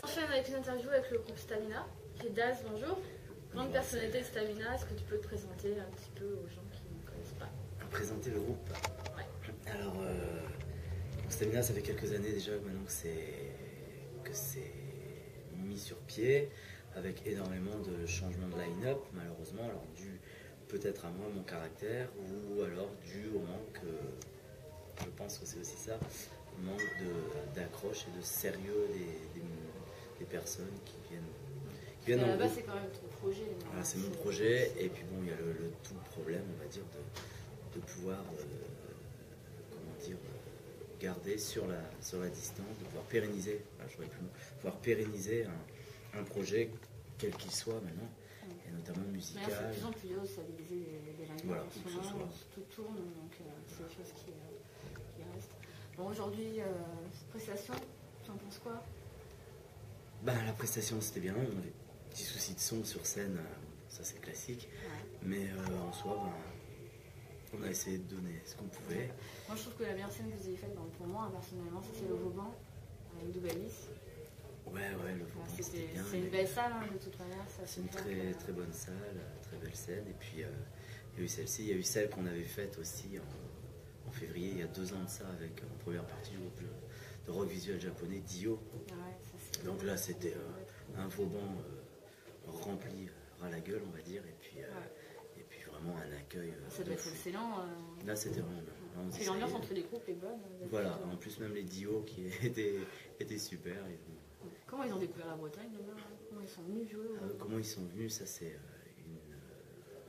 Enchaîne avec une interview avec le groupe Stamina, qui est Daz, bonjour. Grande personnalité de Stamina, est-ce que tu peux te présenter un petit peu aux gens qui ne connaissent pas? Présenter le groupe. Ouais. Alors, Stamina, ça fait quelques années déjà maintenant que c'est mis sur pied, avec énormément de changements de line-up, malheureusement, alors dû peut-être à moi, mon caractère, ou alors dû au manque, je pense que c'est aussi ça, au manque d'accroche et de sérieux des personnes qui viennent À dans la le base, groupe. c'est quand même ton projet. Voilà, c'est mon projet, et puis bon, il y a tout le problème, on va dire, de pouvoir, comment dire, garder sur la distance, de pouvoir pérenniser, voilà, j'aurais plus le mot, pouvoir pérenniser un projet, quel qu'il soit maintenant, et notamment musical. Mais c'est de plus en plus dur de stabiliser les line-up. Voilà, En ce moment, tout tourne, donc c'est des choses qui restent. Bon, aujourd'hui, prestation, tu en penses quoi? Ben, la prestation, c'était bien, on avait des petits soucis de son sur scène, ça c'est classique, Ouais. mais en soi, ben, on a essayé de donner ce qu'on pouvait. Moi, je trouve que la meilleure scène que vous avez faite, pour moi, personnellement, c'est le Vauban, avec Doubalis. Ouais, le Vauban, c'était bien. C'est une belle salle, hein, de toute manière. C'est une très bonne salle, très belle scène. Et puis, il y a eu celle-ci, il y a eu celle qu'on avait faite aussi en février, il y a 2 ans de ça, avec en première partie du groupe de rock visuel japonais, Dio. Ouais, donc là, c'était un Vauban rempli ras la gueule, on va dire. Et puis vraiment un accueil. Ça doit être excellent. Là, c'était vraiment. Et l'ambiance entre les groupes est bonne. Voilà, en plus, même les Dio qui étaient super. Comment ils ont découvert la Bretagne déjà? Comment ils sont venus jouer? Comment ils sont venus? Ça, c'est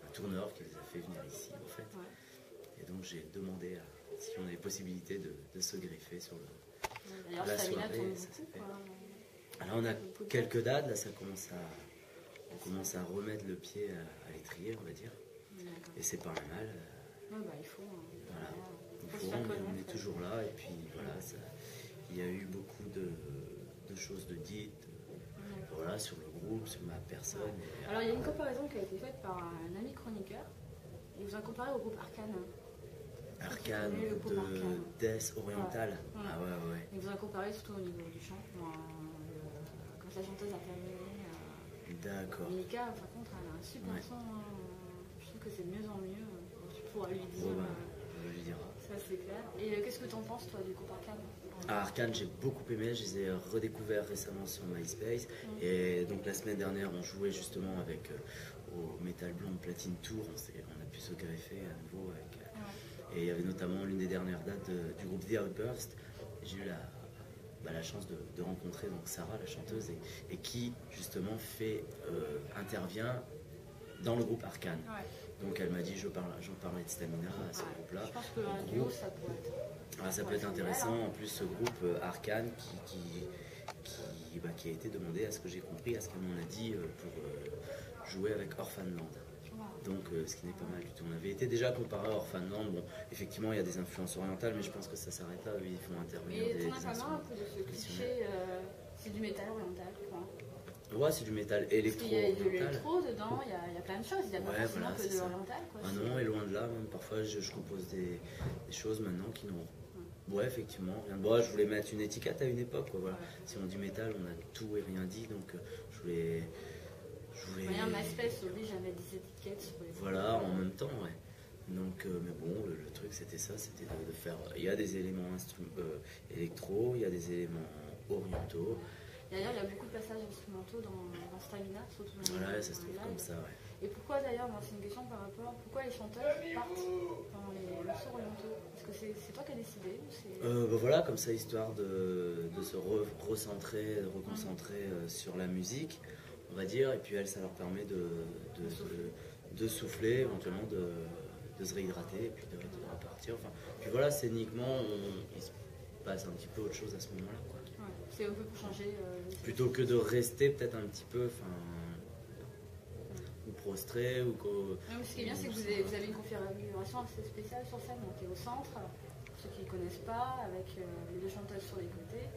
un tourneur qui les a fait venir ici, en fait. Ouais. Et donc, j'ai demandé si on avait possibilité de se greffer sur la soirée. Alors, on a quelques dates. Là, ça commence à remettre le pied à l'étrier, on va dire. Et c'est pas mal. Ouais, bah, il faut. Voilà. On est toujours là. Et puis, voilà, il y a eu beaucoup de choses de dites. Voilà, sur le groupe, sur ma personne. Ouais. Alors il y a une comparaison qui a été faite par un ami chroniqueur. Il vous a comparé au groupe Arcane. Arcane de Death Oriental. Ouais. Ah ouais. Il vous a comparé surtout au niveau du chant. Quand la chanteuse a terminé. D'accord. Mika, par contre, elle a un super son. Je trouve que c'est de mieux en mieux. Tu pourras lui dire. Je lui dirai. Ça c'est clair. Et qu'est-ce que tu en penses toi du groupe Arcane? Arcane, j'ai beaucoup aimé, je les ai redécouverts récemment sur MySpace. Et donc la semaine dernière, on jouait justement avec au Metal Blonde Platine Tour. On a pu se greffer à nouveau avec. Et il y avait notamment l'une des dernières dates du groupe The Outburst. J'ai eu la chance de rencontrer donc Sarah, la chanteuse, et qui justement intervient dans le groupe Arcane. Ouais. Donc elle m'a dit, j'en parlais de Stamina à ce groupe-là. Je pense que un duo, ça pourrait être... ça peut être intéressant. En plus, ce groupe Arcane qui a été demandé, à ce que j'ai compris, à ce qu'elle m'en a dit, pour jouer avec Orphanland. Donc ce qui n'est pas mal du tout. On avait été déjà comparé à Orphanland. Bon, effectivement, il y a des influences orientales, mais je pense que ça s'arrête là. Ils font intervenir des instruments. Un peu de ce cliché, c'est du métal oriental, quoi. Ouais, c'est du métal électro. Il y a de l'électro dedans, il y a plein de choses. Il y a pas forcément que de l'oriental. Ah non, et loin de là, même parfois je compose des choses maintenant qui n'ont. Ouais, effectivement, rien de bon. Je voulais mettre une étiquette à une époque, quoi, voilà. Si on dit métal, on a tout et rien dit, donc je voulais. Un MySpace oblige à mettre des étiquettes sur les. Voilà, en même temps, ouais. Donc, mais bon, le truc c'était ça, c'était de faire. Il y a des éléments électro, il y a des éléments orientaux. D'ailleurs, il y a beaucoup de passages instrumentaux dans Stamina, surtout dans voilà, ça se trouve comme ça, ouais. Et pourquoi d'ailleurs, c'est une question par rapport, pourquoi les chanteurs partent dans les morceaux orientaux? Est-ce que c'est toi qui as décidé ou voilà, comme ça, histoire de se recentrer, de reconcentrer sur la musique, on va dire, et puis elles, ça leur permet de souffler, éventuellement de se réhydrater, et puis de repartir. Enfin, puis voilà, scéniquement, il se passe un petit peu autre chose à ce moment-là, quoi. Ouais, c'est un peu pour changer. Plutôt que de rester peut-être un petit peu, ou prostré, ou ce qui est bien, c'est que vous avez une configuration assez spéciale sur scène. Donc, au centre, pour ceux qui ne connaissent pas, avec les 2 chanteuses sur les côtés,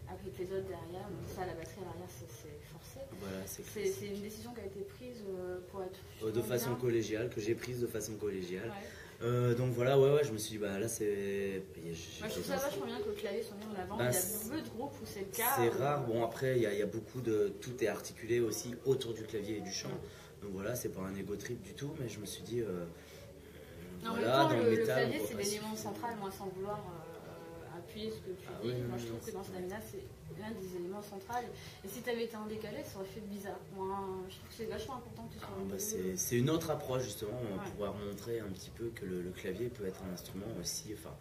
avec les autres derrière. Donc ça, la batterie à l'arrière, c'est forcé. Voilà, c'est une décision qui a été prise pour être... de façon collégiale, que j'ai prise de façon collégiale. Ouais. Donc voilà, ouais, je me suis dit, bah là c'est. Moi, je trouve ça vachement bien que le clavier soit mis en avant. Bah, il y a peu de groupes où c'est le cas. c'est rare. Bon, après, il y a beaucoup de. Tout est articulé aussi autour du clavier et du chant. Donc voilà, c'est pas un ego trip du tout, mais je me suis dit. En Voilà, même temps, dans le le métal. clavier, on c'est voit pas l'élément suffisamment. central, moi, sans vouloir appuyer ce que tu dis. Oui, Moi, non, je trouve non, que dans Stamina, c'est l'un des éléments centraux. Et si tu avais été en décalé, ça aurait fait bizarre. Moi, je trouve que c'est vachement important que tu sois en décalé. C'est une autre approche justement, on va Ouais. pouvoir montrer un petit peu que le clavier peut être un instrument aussi, enfin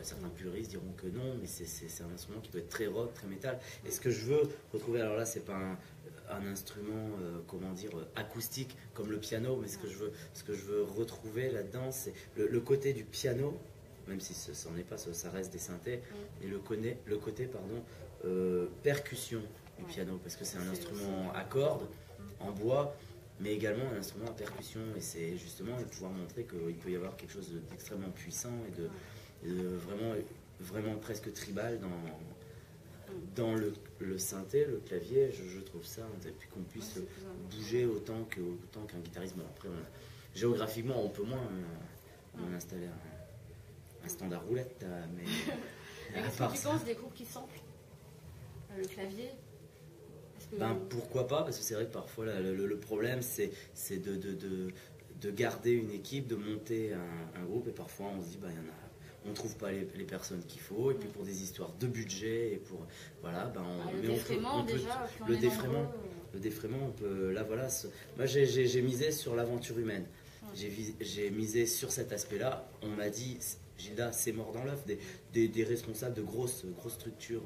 certains puristes diront que non, mais c'est un instrument qui peut être très rock, très métal. Et ce que je veux retrouver, alors là c'est pas un instrument, comment dire, acoustique comme le piano, mais ce que je veux retrouver là-dedans, c'est le côté du piano, même si ce n'en est pas, ça reste des synthés, et le côté pardon, percussion du piano, parce que c'est un instrument à cordes, en bois, mais également un instrument à percussion, et c'est justement de pouvoir montrer qu'il peut y avoir quelque chose d'extrêmement puissant et de vraiment presque tribal dans le synthé, le clavier. Je trouve ça, et puis qu'on puisse bouger autant qu'un guitariste. Bon, après, géographiquement, on peut moins installer un standard roulette, mais à Qu'est-ce part que tu ça. penses des groupes qui samplent le clavier? Ben, pourquoi pas, parce que c'est vrai que parfois le problème c'est de garder une équipe, de monter un groupe, et parfois on se dit bah, on trouve pas les personnes qu'il faut, et puis pour des histoires de budget, et pour voilà, ben le défraiement déjà, le défraiement, on peut, là voilà, moi j'ai misé sur l'aventure humaine, j'ai misé sur cet aspect-là. On m'a dit, Gilda, c'est mort dans l'œuf, des responsables de grosses structures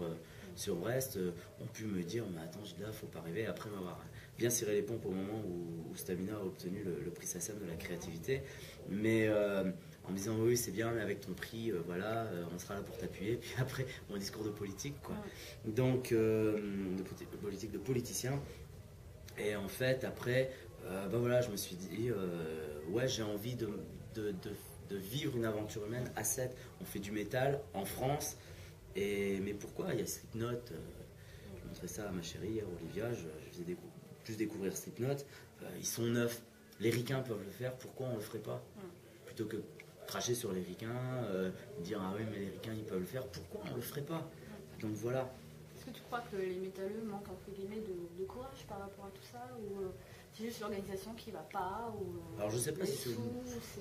sur Brest ont pu me dire, mais attends Gilda, faut pas rêver, après m'avoir bien ciré les pompes au moment où Stamina a obtenu le prix SACEM de la créativité, mais en me disant oui c'est bien, mais avec ton prix, voilà, on sera là pour t'appuyer, puis après mon discours de politique, quoi. Donc de politique de politicien. Et en fait après, ben voilà, je me suis dit, ouais, j'ai envie de vivre une aventure humaine à 7. On fait du métal en France, mais pourquoi? Il y a Slipknot, je montrais ça à ma chérie hier, Olivia, je faisais plus découvrir Slipknot, ils sont neufs, les ricains peuvent le faire, pourquoi on le ferait pas? Plutôt que cracher sur les ricains, dire ah oui mais les ricains ils peuvent le faire, pourquoi on le ferait pas? Donc voilà. Est-ce que tu crois que les métalleux manquent entre guillemets de courage par rapport à tout ça, ou c'est juste l'organisation qui va pas, ou Alors je sais pas si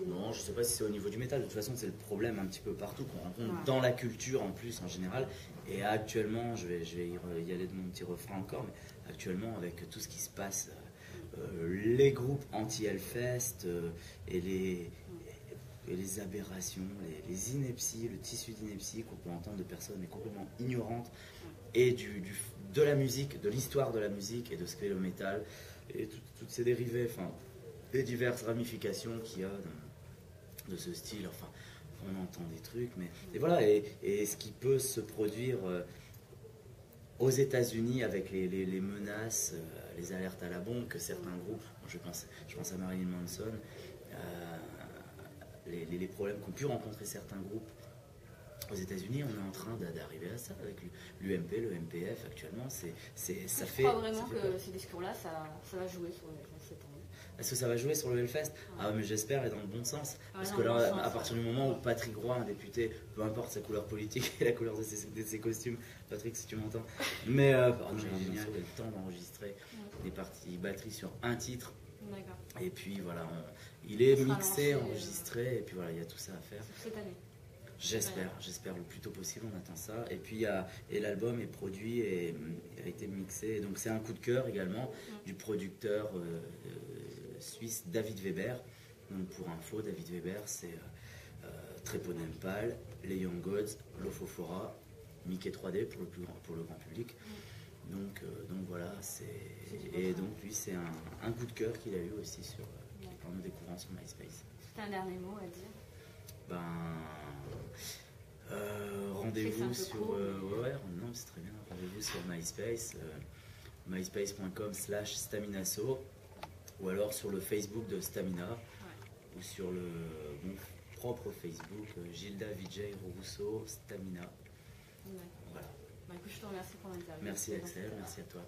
non, je sais pas si c'est au niveau du métal. De toute façon, c'est le problème un petit peu partout qu'on rencontre dans la culture en plus en général. Et actuellement, je vais y aller de mon petit refrain encore, mais actuellement avec tout ce qui se passe, les groupes anti-Hellfest et les aberrations, les inepties, le tissu d'ineptie qu'on peut entendre de personnes mais complètement ignorantes, et de la musique, de l'histoire de la musique et de ce qu'est le métal, et toutes ces dérivés, enfin, les diverses ramifications qu'il y a de ce style. Enfin, on entend des trucs, mais et voilà, et ce qui peut se produire aux États-Unis avec les menaces, les alertes à la bombe que certains groupes, je pense à Marilyn Manson, les problèmes qu'ont pu rencontrer certains groupes aux États-Unis, on est en train d'arriver à ça avec l'UMP, le MPF actuellement. Ça fait. Je crois vraiment que ces discours-là, ça va jouer sur cette année. Est-ce que ça va jouer sur le Hellfest? Ah, mais j'espère, et dans le bon sens. Parce que là, à partir du moment où Patrick Roy, un député, peu importe sa couleur politique et la couleur de ses costumes, Patrick, si tu m'entends, mais j'ai eu le temps d'enregistrer des parties batterie sur un titre. Et puis voilà, il est mixé, enregistré, et puis voilà, il y a tout ça à faire. Cette année. J'espère le plus tôt possible, on attend ça. Et puis l'album est produit et a été mixé. Donc c'est un coup de cœur également du producteur suisse David Weber. Donc pour info, David Weber, c'est Treponempal, les Young Gods, Lofofora, Mickey 3D pour le grand public. Donc voilà, et donc lui c'est un coup de cœur qu'il a eu aussi en nous découvrant sur MySpace. C'est un dernier mot à dire? Ben, rendez-vous sur non, c'est très bien, rendez-vous sur MySpace, myspace.com/staminaso, ou alors sur le Facebook de Stamina, ou sur mon propre Facebook, Gilda Vijay Rousseau Stamina. Voilà. Bah, écoute, je te remercie pour l'interview. Merci Axel, merci à toi.